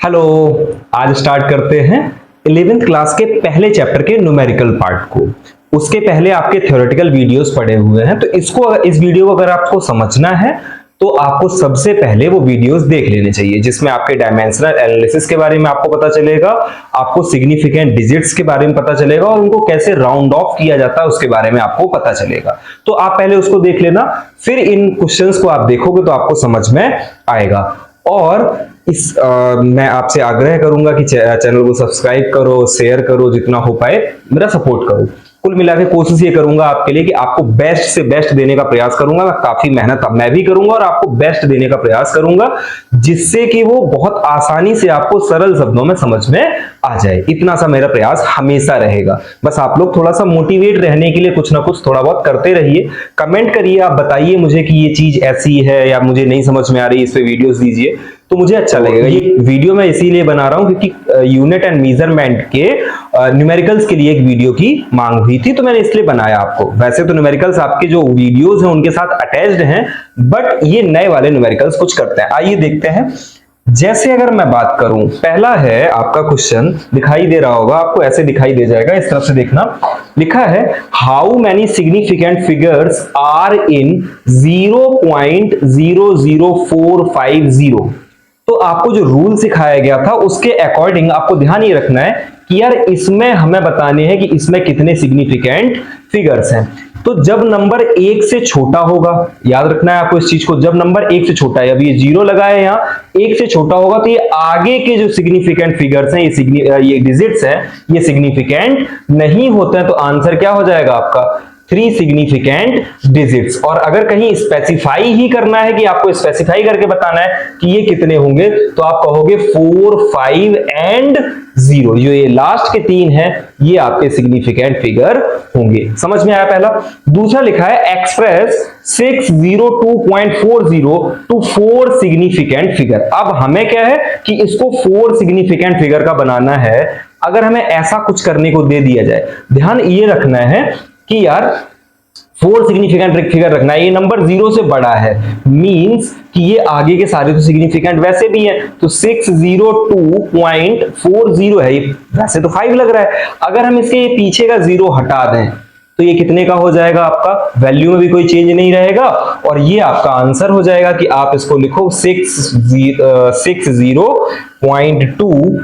Hello. आज start करते हैं 11th क्लास के पहले चैप्टर के न्यूमेरिकल पार्ट को। उसके पहले आपके थ्योरेटिकल वीडियोस पड़े हुए हैं, तो इस वीडियो को अगर आपको समझना है तो आपको सबसे पहले वो वीडियोस देख लेने चाहिए, जिसमें आपके डायमेंशनल एनालिसिस के बारे में आपको पता चलेगा, आपको सिग्निफिकेंट डिजिट्स के बारे में पता चलेगा और उनको कैसे राउंड ऑफ किया जाता है उसके बारे में आपको पता चलेगा। तो आप पहले उसको देख लेना, फिर इन क्वेश्चंस को आप देखोगे तो आपको समझ में आएगा। और मैं आपसे आग्रह करूंगा कि चैनल को सब्सक्राइब करो, शेयर करो, जितना हो पाए मेरा सपोर्ट करो। कुल मिला के कोशिश ये करूंगा आपके लिए कि आपको बेस्ट से बेस्ट देने का प्रयास करूंगा। मैं काफी मेहनत मैं भी करूंगा और आपको बेस्ट देने का प्रयास करूंगा, जिससे कि वो बहुत आसानी से आपको सरल शब्दों में समझ में आ जाए। इतना सा मेरा प्रयास हमेशा रहेगा। बस आप लोग थोड़ा सा मोटिवेट रहने के लिए कुछ ना कुछ थोड़ा बहुत करते रहिए। कमेंट करिए, आप बताइए मुझे कि ये चीज ऐसी है या मुझे नहीं समझ में आ रही, इस पे वीडियोस दीजिए तो मुझे अच्छा लगेगा। ये वीडियो मैं इसीलिए बना रहा हूं क्योंकि यूनिट एंड मेजरमेंट के न्यूमेरिकल्स के लिए एक वीडियो की मांग हुई थी, तो मैंने इसलिए बनाया आपको। वैसे तो न्यूमेरिकल्स आपके जो वीडियोस हैं उनके साथ अटैच्ड हैं, बट ये नए वाले न्यूमेरिकल्स कुछ करते हैं। आइए देखते हैं। जैसे अगर मैं बात करूं, पहला है आपका क्वेश्चन, दिखाई दे रहा होगा आपको, ऐसे दिखाई दे जाएगा, इस तरफ से देखना। लिखा है how many significant figures are in 0.00450। तो आपको जो रूल सिखाया गया था उसके अकॉर्डिंग आपको ध्यान ये रखना है कि यार इसमें हमें बताने हैं कि इसमें कितने सिग्निफिकेंट फिगर्स हैं। तो जब नंबर 1 से छोटा होगा, याद रखना है आपको इस चीज को, जब नंबर 1 से छोटा है, अभी ये 0 लगा है यहाँ, 1 से छोटा होगा तो ये आगे के जो सिग्निफिकेंट फिगर्स हैं, ये डिजिट्स हैं, ये सिग्निफिकेंट नहीं होते हैं। तो आंसर क्या हो जाएगा आपका 3 सिग्निफिकेंट डिजिट्स। और अगर कहीं स्पेसिफाई ही करना है कि आपको स्पेसिफाई करके बताना है कि ये कितने होंगे, तो आप कहोगे 4, 5 एंड 0। जो ये लास्ट के 3 हैं ये आपके सिग्निफिकेंट फिगर होंगे। समझ में आया पहला। दूसरा लिखा है एक्सप्रेस 602.40 टू 4 सिग्निफिकेंट फिगर। अब हमें क्या है कि इसको 4 सिग्निफिकेंट फिगर का बनाना है। अगर हमें ऐसा कुछ करने को दे दिया जाए, ध्यान ये रखना है कि यार 4 सिग्निफिकेंट फिगर रखना है, ये नंबर 0 से बड़ा है, मींस कि ये आगे के सारे तो सिग्निफिकेंट वैसे भी हैं, तो 602.40 है, ये वैसे तो 5 लग रहा है। अगर हम इसके ये पीछे का 0 हटा दें तो ये कितने का हो जाएगा आपका, वैल्यू में भी कोई चेंज नहीं रहेगा और ये आपका आंसर हो जाएगा कि आप इसको लिखो 60.2,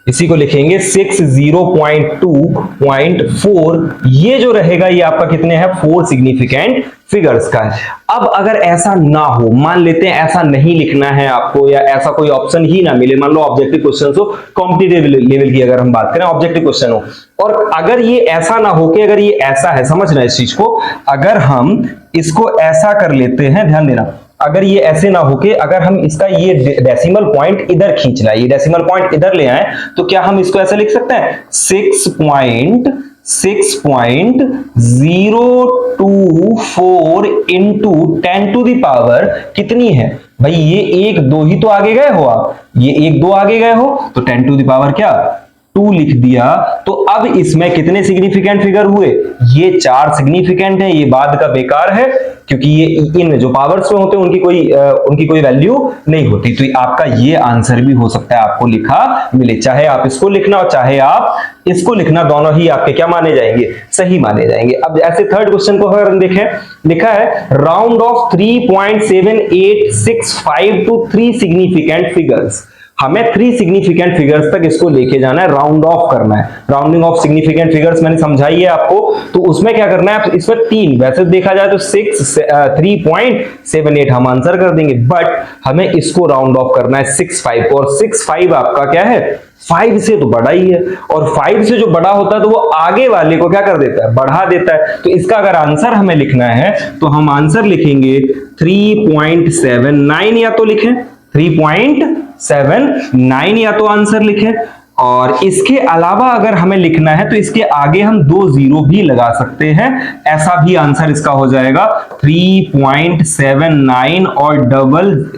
इसी को लिखेंगे 60.2.4। ये जो रहेगा ये आपका कितने हैं, 4 सिग्निफिकेंट फिगर्स का है। अब अगर ऐसा ना हो, मान लेते हैं ऐसा नहीं लिखना है आपको, या ऐसा कोई ऑप्शन ही ना मिले, मान लो ऑब्जेक्टिव क्वेश्चन हो, कॉम्पिटिटिव लेवल की अगर हम बात करें, ऑब्जेक्टिव क्वेश्चन हो, और अगर ये ऐसा ना हो कि अगर ये ऐसा है, समझना इस चीज को, अगर हम इसको ऐसा कर लेते हैं, ध्यान देना, अगर ये ऐसे ना होके अगर हम इसका ये डेसिमल पॉइंट इधर खींच लाए, ये डेसिमल पॉइंट इधर ले आए, तो क्या हम इसको ऐसा लिख सकते हैं 6.6.024 इंटू 10 टू दी पावर कितनी है भाई, ये 1 2 ही तो आगे गए हो आप, ये 1 2 आगे गए हो, तो 10 टू दी पावर क्या 2 लिख दिया। तो अब इसमें कितने सिग्निफिकेंट फिगर हुए, ये 4 सिग्निफिकेंट है, ये बाद का बेकार है क्योंकि ये इन जो पावर्स में होते हैं उनकी कोई वैल्यू नहीं होती। तो आपका ये आंसर भी हो सकता है आपको लिखा मिले, चाहे आप इसको लिखना और चाहे आप इसको लिखना, दोनों ही आपके क्या माने जाएंगे, सही माने जाएंगे। अब ऐसे थर्ड क्वेश्चन को अगर हम देखें, लिखा है round off 3.7865 to 3 significant figures. हमें 3 सिग्निफिकेंट फिगर्स तक इसको लेके जाना है, राउंड ऑफ करना है। राउंडिंग ऑफ सिग्निफिकेंट फिगर्स मैंने समझाई है आपको, तो उसमें क्या करना है, इसमें 3, वैसे देखा जाए तो 3.78 हम आंसर कर देंगे, बट हमें इसको राउंड ऑफ करना है 6.5 को, और 6.5 आपका क्या है 5 से तो बड़ा ही है, और 5 से जो बड़ा होता है तो वो आगे वाले को क्या कर देता है, बढ़ा देता है। तो इसका अगर आंसर हमें लिखना है तो हम आंसर लिखेंगे 3.79, या तो लिखें 3.79, या तो आंसर लिखें। और इसके अलावा अगर हमें लिखना है तो इसके आगे हम 2 0 भी लगा सकते हैं, ऐसा भी आंसर इसका हो जाएगा 3.79 और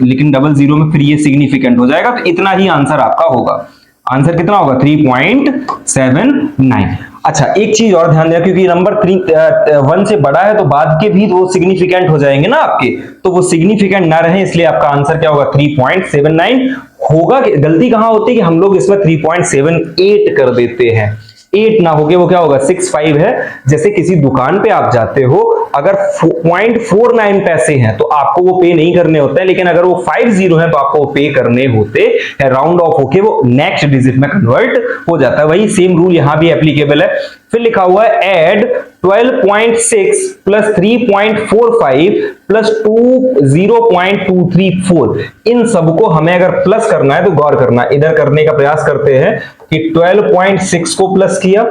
लेकिन डबल 0 में फिर ये सिग्निफिकेंट हो जाएगा, तो इतना ही आंसर आपका होगा। आंसर कितना होगा 3.79। अच्छा, एक चीज और ध्यान देना, क्योंकि नंबर 1 से बड़ा है तो बाद के भी वो सिग्निफिकेंट हो जाएंगे ना आपके, तो वो सिग्निफिकेंट ना रहे, इसलिए आपका आंसर क्या होगा 3.79 होगा। गलती कहां होती है कि हम लोग इसमें 3.78 कर देते हैं, 8 ना होके वो क्या होगा 65 है। जैसे किसी दुकान पे आप जाते हो, अगर 0.49 पैसे हैं तो आपको वो पे नहीं करने होते हैं, लेकिन अगर वो 50 है तो आपको वो पे करने होते हैं, राउंड ऑफ होके वो नेक्स्ट डिजिट में कन्वर्ट हो जाता है। वही सेम रूल यहां भी एप्लीकेबल है। फिर लिखा हुआ है ऐड 12.6 प्लस 3.45 प्लस 0.234। इन सबको हमें अगर प्लस करना है तो गौर करना, इधर करने का प्रयास करते हैं कि 12.6 को प्लस किया,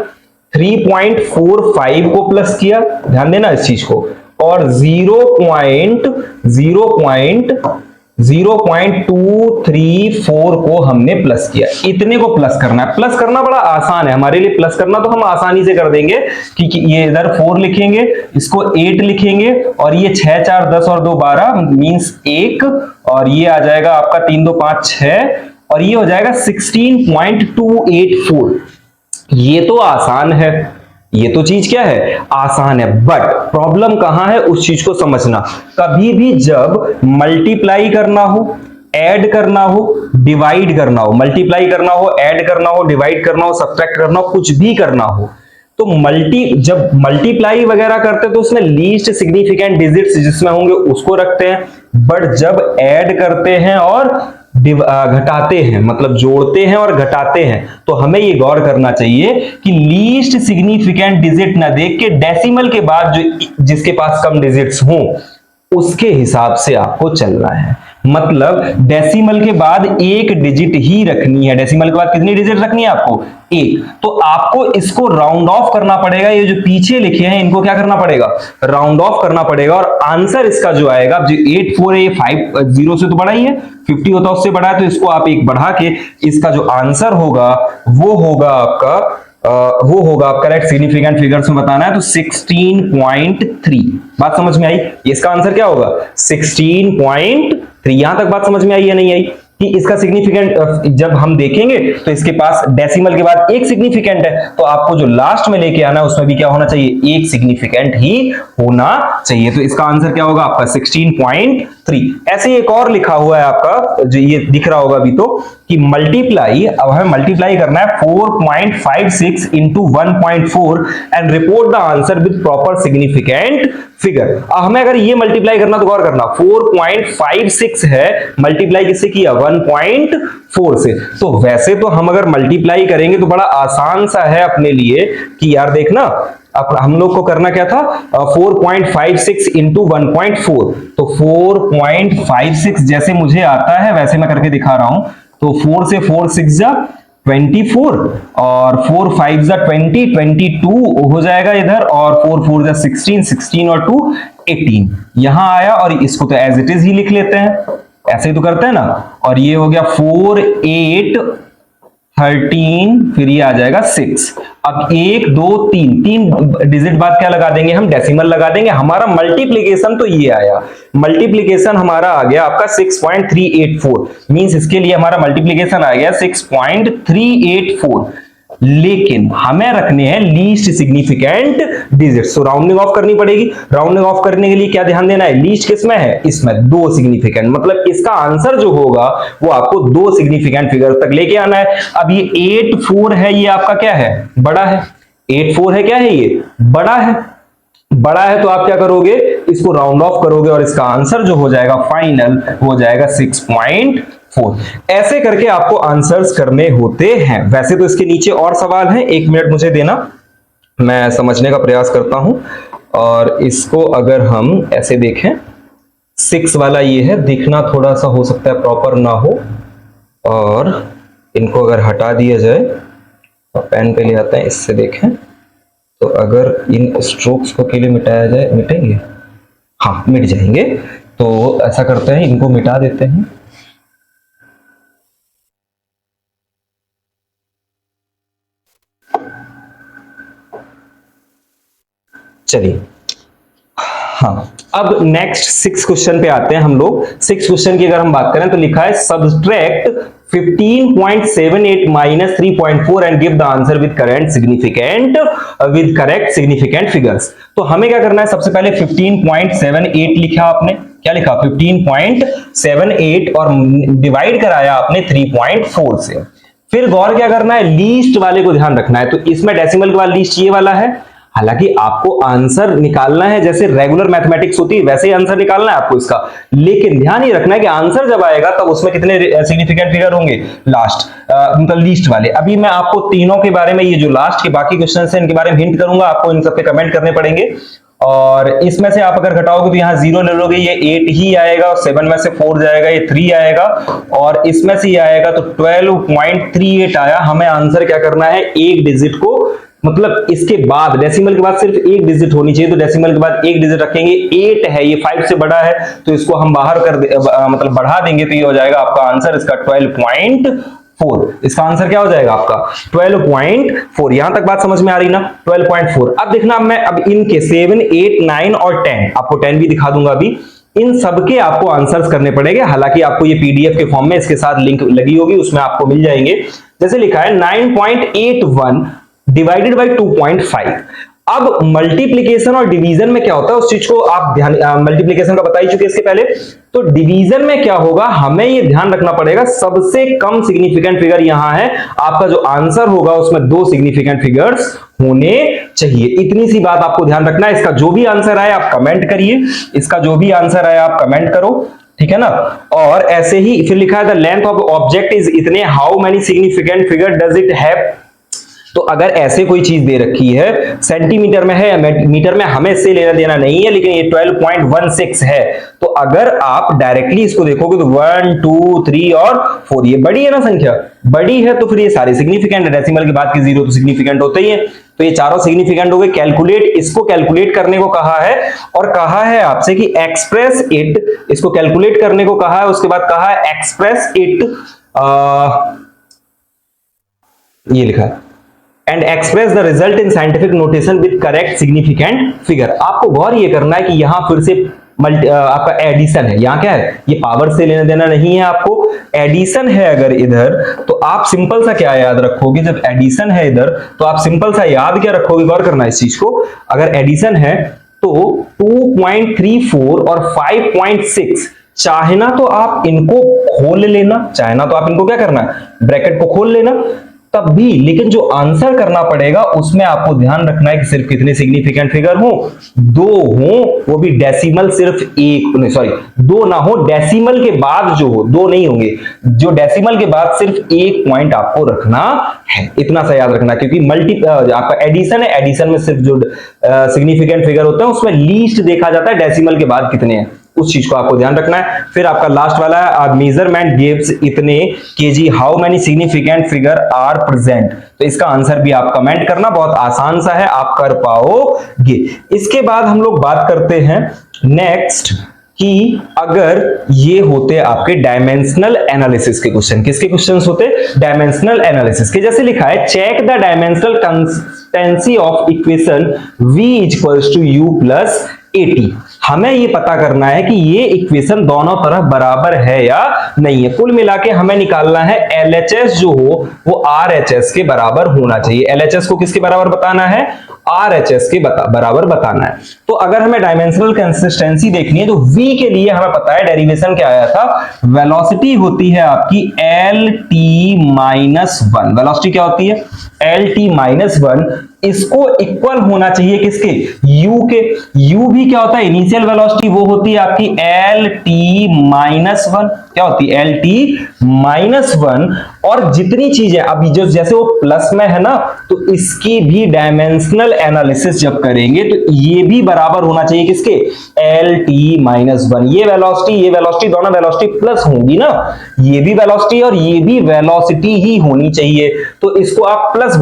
3.45 को प्लस किया, ध्यान देना इस चीज को, और 0.234 को हमने प्लस किया। इतने को प्लस करना है। प्लस करना बड़ा आसान है हमारे लिए, प्लस करना तो हम आसानी से कर देंगे कि ये इधर 4 लिखेंगे, इसको 8 लिखेंगे, और ये 6 4 10 और 2 12 मींस 1, और ये आ जाएगा आपका 3 2 5 6, और ये हो जाएगा 16.284। ये तो आसान है, ये तो चीज क्या है, आसान है। बट प्रॉब्लम कहां है उस चीज को समझना। कभी भी जब मल्टीप्लाई करना हो, ऐड करना हो, डिवाइड करना हो, मल्टीप्लाई करना हो, ऐड करना हो, डिवाइड करना हो, सब्ट्रैक्ट करना हो, कुछ भी करना हो, तो जब मल्टीप्लाई वगैरह करते हैं तो उसमें लीस्ट सिग्निफिकेंट डिजिट्स जिसमें होंगे उसको रखते हैं। बट जब ऐड करते हैं और घटाते हैं, मतलब जोड़ते हैं और घटाते हैं, तो हमें ये गौर करना चाहिए कि लीस्ट सिग्निफिकेंट डिजिट ना देख के डेसिमल के बाद जो जिसके पास कम डिजिट्स हों उसके हिसाब से आपको चलना है। मतलब डेसिमल के बाद एक डिजिट ही रखनी है। डेसिमल के बाद कितनी डिजिट रखनी है आपको? एक। तो आपको इसको राउंड ऑफ करना पड़ेगा। ये जो पीछे लिखे हैं इनको क्या करना पड़ेगा? राउंड ऑफ करना पड़ेगा। और आंसर इसका जो आएगा, जो 84 है, 50 से तो बड़ा ही है, 50 होता उससे बड़ा है, तो इसको आप एक बढ़ा के इसका जो आंसर होगा वो होगा आपका करेक्ट सिग्निफिकेंट फिगर्स में बताना है तो 16.3। बात समझ में आई? इसका आंसर क्या होगा? 16.3। यहां तक बात समझ में आई या नहीं आई कि इसका सिग्निफिकेंट जब हम देखेंगे तो इसके पास डेसिमल के बाद एक सिग्निफिकेंट है, तो आपको जो लास्ट में लेके आना है उसमें भी क्या होना चाहिए? एक सिग्निफिकेंट ही होना चाहिए। तो इसका आंसर क्या होगा आपका? 16.3। ऐसे एक और लिखा हुआ है आपका, जो ये दिख रहा होगा अभी तो, कि मल्टीप्लाई, अब हमें मल्टीप्लाई करना है 4.56 into 1.4 and report the answer with proper significant figure. अब हमें अगर ये मल्टीप्लाई करना तो गौर करना, 4.56 है, मल्टीप्लाई किससे किया? 1.4 से। तो वैसे तो हम अगर मल्टीप्लाई करेंगे तो बड़ा आसान सा है अपने लिए कि यार देखना, अब हम लोग को करना क्या था? 4.56 इंटू 1.4, तो 4.56 जैसे मुझे आता है वैसे मैं करके दिखा रहा हूं। तो 4 से 4 6 जा 24, और 4 5 जा 20, 22 हो जाएगा इधर, और 4 4 जा 16, 16 और 2 18 यहां आया। और इसको तो एज इट इज ही लिख लेते हैं, ऐसे ही तो करते हैं ना। और ये हो गया 4 8 13, फिर ये आ जाएगा 6। अब 1 2 3 डिजिट बाद क्या लगा देंगे हम? डेसिमल लगा देंगे। हमारा मल्टीप्लिकेशन तो ये आया, मल्टीप्लिकेशन हमारा आ गया आपका 6.384, मींस इसके लिए हमारा मल्टीप्लिकेशन आ गया 6.384। लेकिन हमें रखने हैं लीस्ट सिग्निफिकेंट डिजिट्स, तो राउंडिंग ऑफ करनी पड़ेगी। राउंडिंग ऑफ करने के लिए क्या ध्यान देना है? लीस्ट किसमें है? इसमें 2 सिग्निफिकेंट, मतलब इसका आंसर जो होगा वो आपको 2 सिग्निफिकेंट फिगर तक लेके आना है। अब ये 84 है, ये आपका क्या है? बड़ा है। 84 है, क्या है ये? बड़ा है। बड़ा है तो आप क्या करोगे? इसको राउंड ऑफ करोगे और इसका आंसर जो हो जाएगा फाइनल हो जाएगा 6.4। ऐसे करके आपको आंसर्स करने होते हैं। वैसे तो इसके नीचे और सवाल हैं, 1 मिनट मुझे देना, मैं समझने का प्रयास करता हूं। और इसको अगर हम ऐसे देखें, 6 वाला ये है, दिखना थोड़ा सा हो सकता है प्रॉपर ना हो, और इनको अगर हटा दिया जाए और पेन पे ले आते हैं, इससे देखें तो अगर इन स्ट्रोक्स को के लिए मिटाया जाए, मिटेंगे? हाँ, मिट जाएंगे। तो ऐसा करते हैं, इनको मिटा देते हैं। चलिए, हाँ, अब नेक्स्ट 6 क्वेश्चन पे आते हैं हम लोग। 6 क्वेश्चन की अगर हम बात करें तो लिखा है subtract 15.78 minus 3.4 and give the answer with correct significant figures. तो हमें क्या करना है, सबसे पहले 15.78 लिखा आपने, क्या लिखा 15.78 और डिवाइड कराया आपने 3.4 से। फिर गौर क्या करना है, लीस्ट वाले को ध्यान रखना है। तो इसमें डेसिमल के बाद लीस्ट ये वाला है। हालांकि आपको आंसर निकालना है जैसे रेगुलर मैथमेटिक्स होती है वैसे ही आंसर निकालना है आपको इसका, लेकिन ध्यान ये रखना है कि आंसर जब आएगा तब उसमें कितने सिग्निफिकेंट फिगर होंगे, लास्ट मतलब लीस्ट वाले। अभी मैं आपको तीनों के बारे में, ये जो लास्ट के बाकी क्वेश्चन है इनके बारे में हिंट करूंगा, आपको इन सब पे कमेंट करने पड़ेंगे। और इसमें से आप अगर घटाओगे तो यहाँ 0 ले लोगे, ये 8 ही आएगा, और 7 में से 4 जाएगा, ये 3 आएगा, और इसमें से ये आएगा तो 12.38 आया। हमें आंसर क्या करना है, एक डिजिट को, मतलब इसके बाद डेसिमल के बाद सिर्फ एक डिजिट होनी चाहिए, तो डेसिमल के बाद एक डिजिट रखेंगे। 8 है, ये 5 से बड़ा है, तो इसको हम बाहर कर मतलब बढ़ा देंगे, तो ये हो जाएगा आपका आंसर इसका 12.4। इसका आंसर क्या हो जाएगा आपका 12.4। यहां तक बात समझ में आ रही ना, 12.4। अब देखना, मैं अब इनके 7, 8, 9 और 10, आपको 10 भी दिखा दूंगा अभी, इन सबके आपको आंसर्स करने पड़ेंगे। हालांकि आपको ये पीडीएफ के फॉर्म में इसके साथ लिंक लगी होगी, उसमें आपको मिल जाएंगे। जैसे लिखा है 9.81 डिवाइडेड बाई 2.5। अब मल्टीप्लीकेशन और डिवीजन में क्या होता है उस चीज को आप ध्यान, मल्टीप्लीकेशन का बता ही चुके इसके पहले, तो डिवीजन में क्या होगा हमें ये ध्यान रखना पड़ेगा, सबसे कम सिग्निफिकेंट फिगर यहां है, आपका जो आंसर होगा उसमें 2 सिग्निफिकेंट फिगर्स होने चाहिए। इतनी सी बात आपको ध्यान रखना है। इसका जो भी आंसर आए आप कमेंट करिए, इसका जो भी आंसर आए आप कमेंट करो, ठीक है ना। और ऐसे ही फिर लिखा है the length of object is इतने, how many significant figure does it have. तो अगर ऐसे कोई चीज दे रखी है, सेंटीमीटर में है या मीटर में, हमें इससे लेना देना नहीं है, लेकिन ये 12.16 है, तो अगर आप डायरेक्टली इसको देखोगे तो 1, 2, 3 और 4, ये बड़ी है ना संख्या, बड़ी है, तो फिर ये सारे सिग्निफिकेंट है। डेसिमल के बाद की 0 तो सिग्निफिकेंट होते ही है, तो ये चारों सिग्निफिकेंट हो गए। कैलकुलेट, इसको कैलकुलेट करने को कहा है, और कहा है आपसे कि एक्सप्रेस इट, इसको कैलकुलेट करने को कहा है, उसके बाद कहा है एक्सप्रेस इट, ये लिखा है and express the result in scientific notation with correct significant figure. आपको गौर ये करना है कि यहां फिर से आपका एडिशन है, यहां क्या है, ये पावर से लेना देना नहीं है, आपको एडिशन है अगर इधर, तो आप सिंपल सा क्या याद रखोगे, जब एडिशन है इधर तो आप सिंपल सा याद क्या रखोगे, गौर करना इस चीज को। अगर एडिशन है तो 2.34 और 5.6, चाहे तो आप इनको खोल लेना, चाहे तो आप इनको क्या करना है, ब्रैकेट को खोल लेना तब भी, लेकिन जो आंसर करना पड़ेगा उसमें आपको ध्यान रखना है कि सिर्फ कितने सिग्निफिकेंट फिगर हो, 2 हो, वो भी डेसिमल सिर्फ एक, नहीं सॉरी 2 ना हो, डेसिमल के बाद जो हो 2 नहीं होंगे, जो डेसिमल के बाद सिर्फ 1 पॉइंट आपको रखना है, इतना सा याद रखना। क्योंकि आपका एडिशन है, एडिशन में सिर्फ जो सिग्निफिकेंट फिगर होते हैं उसमें लीस्ट देखा जाता है डेसिमल के बाद कितने हैं, उस चीज को आपको ध्यान रखना है। फिर आपका लास्ट वाला है मेजरमेंट गिव्स इतने kg, how many significant figure are present. तो इसका आंसर भी आप कमेंट करना, बहुत आसान सा है, आप कर पाओगे। इसके बाद हम लोग बात करते हैं नेक्स्ट कि अगर ये होते आपके डायमेंशनल एनालिसिस के क्वेश्चन, किसके क्वेश्चंस होते, डायमेंशनल एनालिसिस के। जैसे लिखा है check the dimensional consistency of equation v equals to u plus 80। हमें ये पता करना है कि ये इक्वेशन दोनों तरफ बराबर है या नहीं है। कुल मिला के हमें निकालना है LHS जो हो वो RHS के बराबर होना चाहिए। LHS को किसके बराबर बताना है, RHS के बराबर बताना है। तो अगर हमें डायमेंशनल कंसिस्टेंसी देखनी है तो V के लिए हमें पता है डेरिवेशन क्या आया था, वेलोसिटी होती है आपकी LT-1। वेलोसिटी क्या होती है, LT-1। इसको इक्वल होना चाहिए किसके, U के। U भी क्या होता है, इनिशियल वेलोसिटी, वो होती है आपकी LT-1। क्या होती है, LT-1। और जितनी चीजें अभी जो जैसे वो प्लस में है ना, तो इसकी भी डायमेंशनल एनालिसिस जब करेंगे तो ये भी बराबर होना चाहिए किसके, LT-1। ये वेलोसिटी दोनों वेलोसिटी प्लस होंगी ना, ये भी वेलोसिटी और ये भी वेलोसिटी ही होनी चाहिए। तो इसको आप प्लस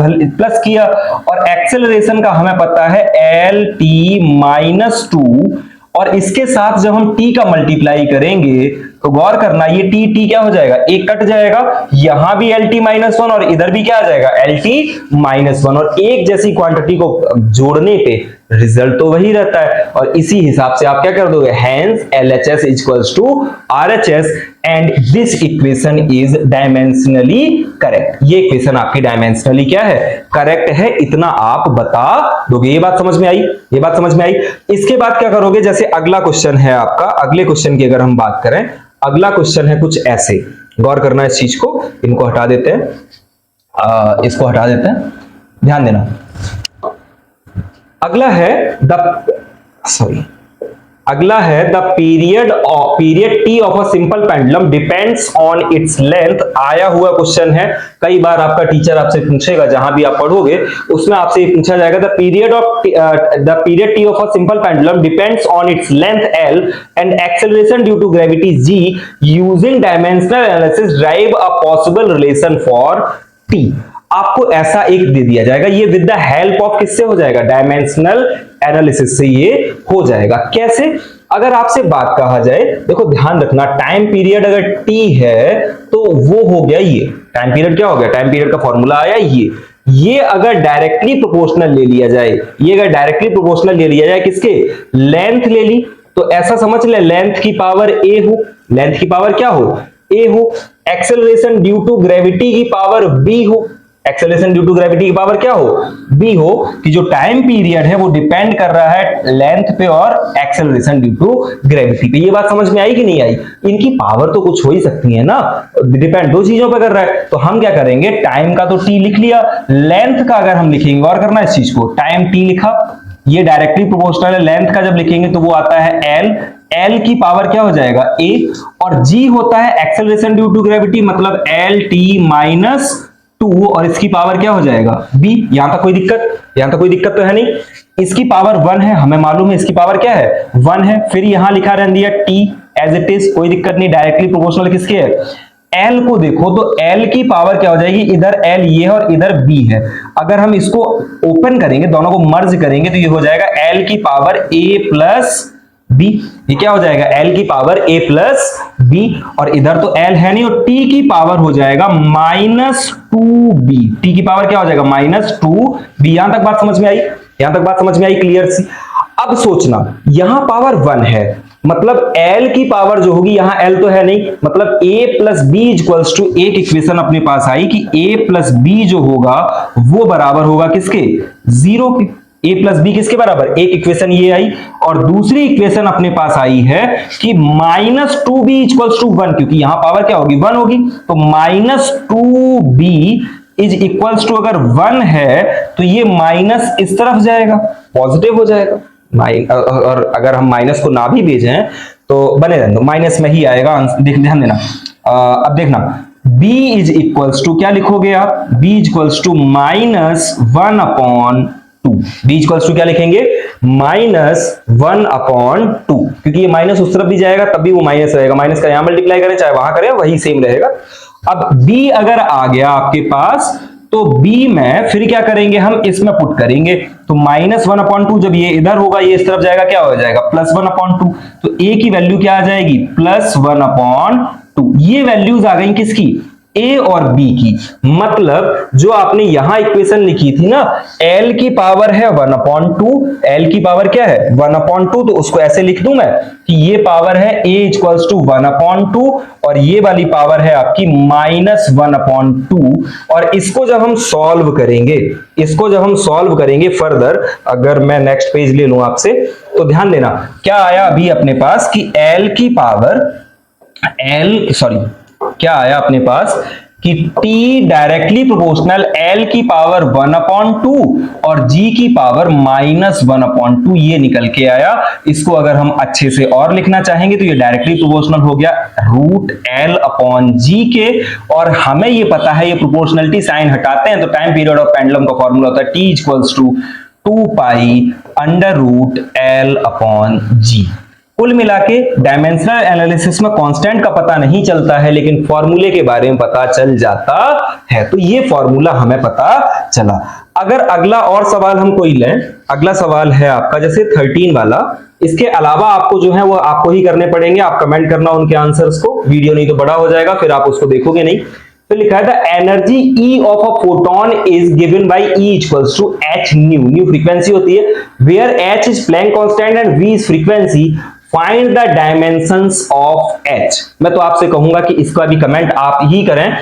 किया, और एक्सेलरेशन का हमें पता है LT-2, और इसके साथ जब हम t का मल्टीप्लाई करेंगे तो गौर करना, ये t क्या हो जाएगा, एक कट जाएगा, यहां भी LT-1 और इधर भी क्या आ जाएगा, LT-1। और एक जैसी क्वांटिटी को जोड़ने पे रिजल्ट तो वही रहता है। और इसी हिसाब से आप क्या कर दोगे, hence LHS equals to RHS and this equation is dimensionally correct. ये इक्वेशन आपकी डायमेंशनली क्या है, करेक्ट है, इतना आप बता दोगे। ये बात समझ में आई, ये बात समझ में आई। इसके बाद क्या करोगे, जैसे अगला क्वेश्चन है आपका, अगले क्वेश्चन की अगर हम बात करें, अगला क्वेश्चन है कुछ ऐसे, गौर करना इस चीज को, इनको हटा देते हैं, इसको हटा देते हैं, ध्यान देना। अगला है the period T of a simple pendulum depends on its length. आया हुआ क्वेश्चन है, कई बार आपका टीचर आपसे पूछेगा, जहां भी आप पढ़ोगे उसमें आपसे ये पूछा जाएगा, the period T of a simple pendulum depends on its length L and acceleration due to gravity G, using dimensional analysis derive a possible relation for T। आपको ऐसा एक दे दिया जाएगा, ये विद द हेल्प ऑफ किससे हो जाएगा, dimensional analysis से ये हो जाएगा। कैसे, अगर आपसे बात कहा जाए, देखो ध्यान रखना, टाइम पीरियड अगर T है तो वो हो गया ये टाइम पीरियड, क्या हो गया, टाइम पीरियड का फॉर्मूला आया ये अगर डायरेक्टली प्रोपोर्शनल ले लिया जाए, ये अगर डायरेक्टली प्रोपोर्शनल ले लिया जाए किसके, लेंथ ले ली, तो ऐसा समझ ले लेंथ की पावर a हो, लेंथ की पावर क्या हो, a हो, एक्सेलरेशन ड्यू टू ग्रेविटी की पावर b हो, एक्सेलरेशन ड्यू टू ग्रेविटी की पावर क्या हो, b हो, कि जो टाइम पीरियड है वो डिपेंड कर रहा है लेंथ पे और एक्सेलरेशन ड्यू टू ग्रेविटी पे। ये बात समझ में आई कि नहीं आई, इनकी पावर तो कुछ हो ही सकती है ना, डिपेंड दो चीजों पे कर रहा है। तो हम क्या करेंगे, टाइम का तो t लिख लिया, लेंथ का अगर हम लिखेंगे, और करना इस चीज को, टाइम t लिखा, ये डायरेक्टली प्रोपोर्शनल है, लेंथ का जब लिखेंगे तो वो आता है L की पावर क्या हो जाएगा a, और g होता है एक्सेलरेशन ड्यू टू ग्रेविटी, मतलब LT माइनस 2, और इसकी पावर क्या हो जाएगा b। यहां तक कोई दिक्कत तो है नहीं, इसकी पावर 1 है, हमें मालूम है इसकी पावर क्या है 1 है, फिर यहां लिखा रहने दिया t एज इट इज, कोई दिक्कत नहीं, डायरेक्टली प्रोपोर्शनल किसके है, L को देखो तो L की पावर क्या हो जाएगी, इधर L ये है और इधर B है, अगर हम इसको ओपन करेंगे, दोनों को मर्ज करेंगे तो ये हो जाएगा L की पावर A प्लस B, ये क्या हो जाएगा, L की पावर A प्लस B, और इधर तो L है नहीं, और T की पावर हो जाएगा माइनस 2B, T की पावर क्या हो जाएगा माइनस 2B। यहां तक बात समझ में आई, यहां तक बात समझ में आई, क्लियर सी। अब सोचना, यहां पावर 1 है, मतलब L की पावर जो होगी, यहां L तो है नहीं, मतलब A plus B equals to, एक इक्वेशन अपने पास आई कि A प्लस बी जो होगा वो बराबर होगा किसके, 0 के। A प्लस बी किसके बराबर, एक इक्वेशन ये आई, और दूसरी इक्वेशन अपने पास आई है कि माइनस 2B इक्वल्स टू 1, क्योंकि यहां पावर क्या होगी 1 होगी, तो minus 2B is equals to, अगर 1 है तो ये माइनस इस तरफ जाएगा, पॉजिटिव हो जाएगा, और अगर हम माइनस को ना भी भेजें तो बने रहने दो, माइनस में ही आएगा, ध्यान देना। अब देखना, b इज इक्वल्स टू क्या लिखोगे आप, b equals to minus 1 upon 2, b equals to क्या लिखेंगे, माइनस 1 अपॉन 2, क्योंकि ये माइनस उस तरफ भी जाएगा तब भी वो माइनस रहेगा, माइनस का यहां मल्टीप्लाई करें चाहे वहां करें वही सेम रहेगा। अब b अगर आ गया आपके पास, तो b में फिर क्या करेंगे, हम इसमें पुट करेंगे, तो माइनस 1 अपॉन 2, जब ये इधर होगा ये इस तरफ जाएगा, क्या हो जाएगा प्लस 1 अपॉन 2, तो a की वैल्यू क्या आ जाएगी, प्लस 1 अपॉन 2। ये वैल्यूज आ गई किसकी, a और b की, मतलब जो आपने यहां इक्वेशन लिखी थी ना, l की पावर है 1 अपॉन 2, l की पावर क्या है 1 अपॉन 2, तो उसको ऐसे लिख दूं मैं कि ये पावर है a इक्वल्स टू 1 अपॉन 2, और ये वाली पावर है आपकी माइनस 1 अपॉन 2, और इसको जब हम सॉल्व करेंगे, फर्दर अगर मैं नेक्स्ट पेज ले लूं आपसे, तो ध्यान देना क्या आया अभी अपने पास कि क्या आया अपने पास कि t डायरेक्टली प्रोपोर्शनल L की पावर 1 अपॉन 2 और G की पावर माइनस 1 अपॉन 2, ये निकल के आया। इसको अगर हम अच्छे से और लिखना चाहेंगे तो ये डायरेक्टली प्रोपोर्शनल हो गया रूट L अपॉन G के, और हमें ये पता है ये प्रोपोर्शनलिटी साइन हटाते हैं तो टाइम पीरियड ऑफ पेंडुलम का फॉर्मूला होता है T equals to 2 pi under root L upon G। कुल मिला के डायमेंशनल एनालिसिस में कांस्टेंट का पता नहीं चलता है, लेकिन फॉर्मूले के बारे में पता चल जाता है, तो ये फॉर्मूला हमें पता चला। अगर अगला और सवाल हम कोई लें, अगला सवाल है आपका जैसे 13 वाला, इसके अलावा आपको जो है वो आपको ही करने पड़ेंगे, आप कमेंट करना उनके आंसर्स को, वीडियो नहीं तो बड़ा हो जाएगा फिर आप उसको देखोगे नहीं। फिर लिखा है the energy E of a photon is given by E equals to H nu, nu frequency होती है, where H is Planck constant and V is frequency, find the dimensions of H. मैं तो आपसे कहूंगा कि इसका भी कमेंट आप ही करें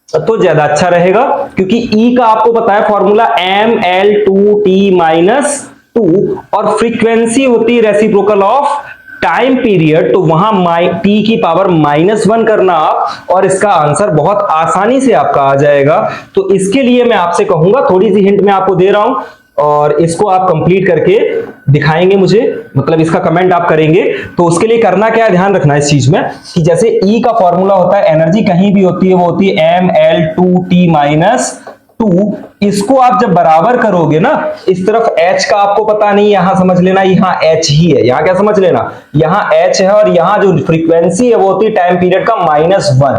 तो ज्यादा अच्छा रहेगा, क्योंकि E का आपको पता है फॉर्मूला mL2t-2 और फ्रीक्वेंसी होती है रेसिप्रोकल ऑफ टाइम पीरियड, तो वहां t की पावर -1 करना आप और इसका आंसर बहुत आसानी से आपका आ जाएगा। तो इसके लिए मैं आपसे कहूंगा, थोड़ी सी हिंट मैं आपको दे रहा हूं और इसको आप कंप्लीट करके दिखाएंगे मुझे, मतलब इसका कमेंट आप करेंगे। तो उसके लिए करना क्या है, ध्यान रखना इस चीज में कि जैसे E का फॉर्मूला होता है, एनर्जी कहीं भी होती है वो होती है mL2t-2, इसको आप जब बराबर करोगे ना, इस तरफ H का आपको पता नहीं, यहां समझ लेना यहां H ही है, यहां क्या समझ लेना, यहां H है और यहां जो फ्रीक्वेंसी है वो होती है टाइम पीरियड का -1,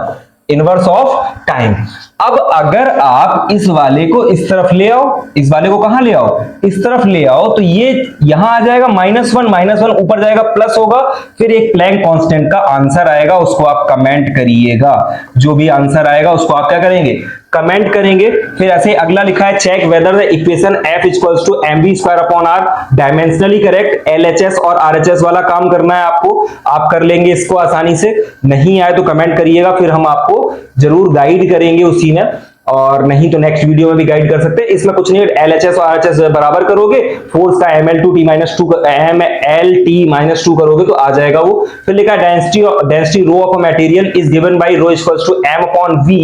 इनवर्स ऑफ टाइम। अब अगर आप इस वाले को इस तरफ ले आओ, इस वाले को कहां ले आओ, इस तरफ ले आओ, तो ये यहां आ जाएगा -1 ऊपर जाएगा प्लस होगा, फिर एक प्लैंक कांस्टेंट का आंसर आएगा, उसको आप कमेंट करिएगा। जो भी आंसर आएगा उसको आप क्या करेंगे, कमेंट करेंगे। फिर ऐसे अगला लिखा है check whether the equation F equals to mv²/r dimensionally correct. LHS और RHS वाला काम करना है आपको, आप कर लेंगे इसको आसानी से, नहीं आए तो कमेंट करिएगा, फिर हम आपको जरूर गाइड करेंगे उसी में, और नहीं तो नेक्स्ट वीडियो में भी गाइड कर सकते हैं। इसमें कुछ नहीं, LHS और RHS बराबर करोगे, फोर्स का mL2t-2 करोगे तो आ जाएगा वो। फिर लिखा density rho of a material is given by rho equals to m/v,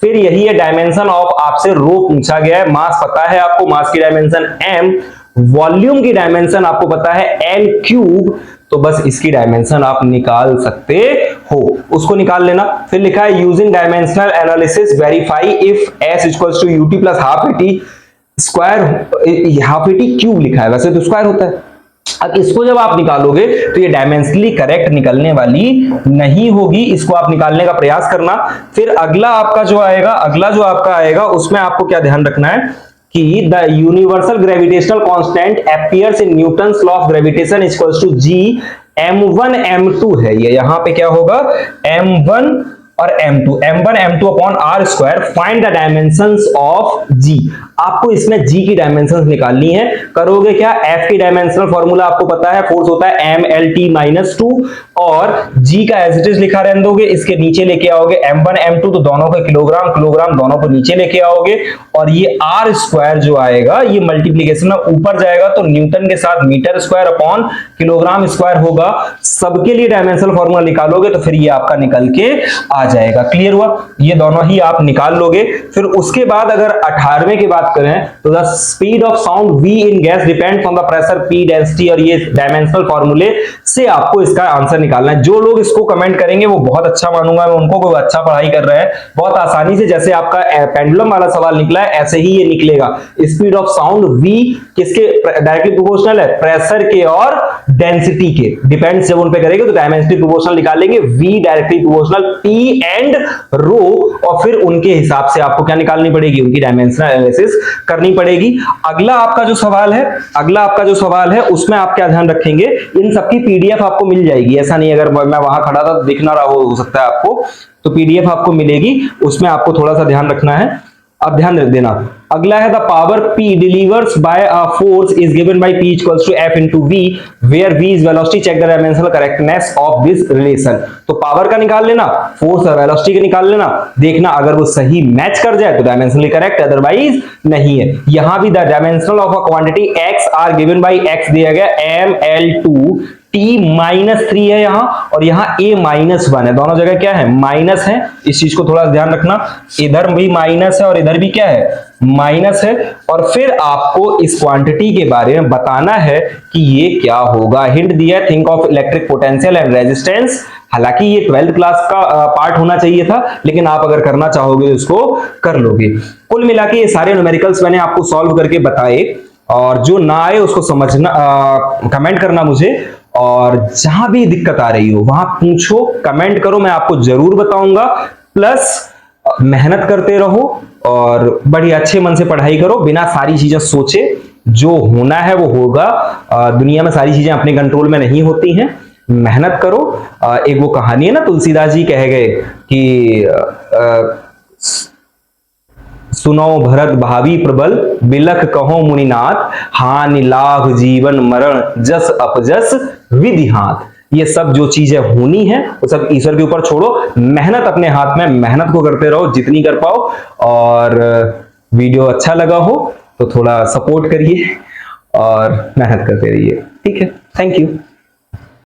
फिर यही है डायमेंशन ऑफ, आपसे रो पूछा गया है, मास पता है आपको, मास की डायमेंशन m, वॉल्यूम की डायमेंशन आपको पता है L3, तो बस इसकी डायमेंशन आप निकाल सकते हो, उसको निकाल लेना। फिर लिखा है using dimensional analysis verify if s equals to ut plus half AT square, half AT cube लिखा है, वैसे तो स्क्वायर होता है। अब इसको जब आप निकालोगे तो ये डायमेंशनली करेक्ट निकलने वाली नहीं होगी, इसको आप निकालने का प्रयास करना। फिर अगला आपका जो आएगा, अगला जो आपका आएगा उसमें आपको क्या ध्यान रखना है कि the universal gravitational constant appears in Newton's law of gravitation equals to g m1 m2 है, ये यहां पे क्या होगा m1 और m2 upon r square, find the dimensions of g। आपको इसमें g की डायमेंशंस निकालनी है, करोगे क्या, f की डायमेंशनल फॉर्मूला आपको पता है, फोर्स होता है mLt-2 और g का एज इट इज लिखा रहने दोगे, इसके नीचे लेके आओगे m1 m2, तो दोनों को किलोग्राम किलोग्राम दोनों को नीचे लेके आओगे, और ये r स्क्वायर जो आएगा ये मल्टीप्लीकेशन में ऊपर जाएगा तो न्यूटन के साथ metre square upon kilogram square होगा। सबके लिए डायमेंशनल फॉर्मूला निकालोगे तो फिर ये आपका निकल के आ जाएगा। क्लियर हुआ, ये दोनों ही आप निकाल लोगे। फिर उसके बाद अगर 18वें की बात करें तो the speed of sound v in gas depends on the pressure p density, और ये डायमेंशनल फॉर्मूले से आपको इसका आंसर निकालना है। जो लोग इसको कमेंट करेंगे वो बहुत अच्छा मानूंगा मैं उनको, वो अच्छा पढ़ाई कर रहे हैं, बहुत आसानी से, जैसे आपका पेंडुलम वाला सवाल निकला है ऐसे ही ये निकलेगा। स्पीड ऑफ साउंड v किसके डायरेक्टली प्रोपोर्शनल है, प्रेशर के और डेंसिटी के, डिपेंड्स जब उन पे करेंगे तो डायमेंशनली प्रोपोर्शनल निकालेंगे, v directly proportional p and rho, और फिर उनके हिसाब से आपको क्या निकालनी पड़ेगी, उनकी डायमेंशनल एनालिसिस करनी पड़ेगी। अगला आपका जो सवाल है उसमें आप क्या ध्यान रखेंगे, इन सबकी पीडीएफ आपको मिल जाएगी, ऐसा नहीं अगर मैं वहां खड़ा था दिख ना रहा हो सकता है आपको, तो पीडीएफ आपको मिलेगी, उसमें आपको थोड़ा सा ध्यान रखना है। अब ध्यान रख देना, अगला है the power P delivers by a force is given by P equals to F into V where V is velocity, check the dimensional correctness of this relation. तो पावर का निकाल लेना, फोर्स और वेलोसिटी का निकाल लेना, देखना अगर वो सही मैच कर जाए तो डायमेंशनली करेक्ट, अदरवाइज नहीं है। यहां भी the dimensional of a quantity x are given by x दिया गया mL2t-3 है यहां, और यहां a-1 है, दोनों जगह क्या है, माइनस है, इस चीज को थोड़ा ध्यान रखना, इधर भी माइनस है और इधर भी क्या है, माइनस है। और फिर आपको इस क्वांटिटी के बारे में बताना है कि ये क्या होगा, हिंट दिया है, think of electric potential and resistance. हालांकि ये 12th क्लास का पार्ट होना चाहिए था, लेकिन आप अगर करना चाहोगे तो इसको कर लोगे। कुल मिला के ये सारे न्यूमेरिकल्स मैंने आपको सॉल्व करके बताए, और जो ना आए उसको समझना, कमेंट करना मुझे, और जहां भी दिक्कत आ रही हो वहां पूछो, कमेंट करो, मैं आपको जरूर बताऊंगा। प्लस मेहनत करते रहो और बड़ी अच्छे मन से पढ़ाई करो, बिना सारी चीजें सोचे, जो होना है वो होगा। दुनिया में सारी चीजें अपने कंट्रोल में नहीं होती हैं, मेहनत करो। एक वो कहानी है ना, तुलसीदास जी कह गए कि सुनो भरत भावी प्रबल, बिलख कहो मुनिनाथ, हानि लाभ जीवन मरण जस अपजस विधि हाथ। ये सब जो चीजें होनी है वो सब ईश्वर के ऊपर छोड़ो, मेहनत अपने हाथ में, मेहनत को करते रहो जितनी कर पाओ। और वीडियो अच्छा लगा हो तो थोड़ा सपोर्ट करिए और मेहनत करते रहिए। ठीक है, थैंक यू।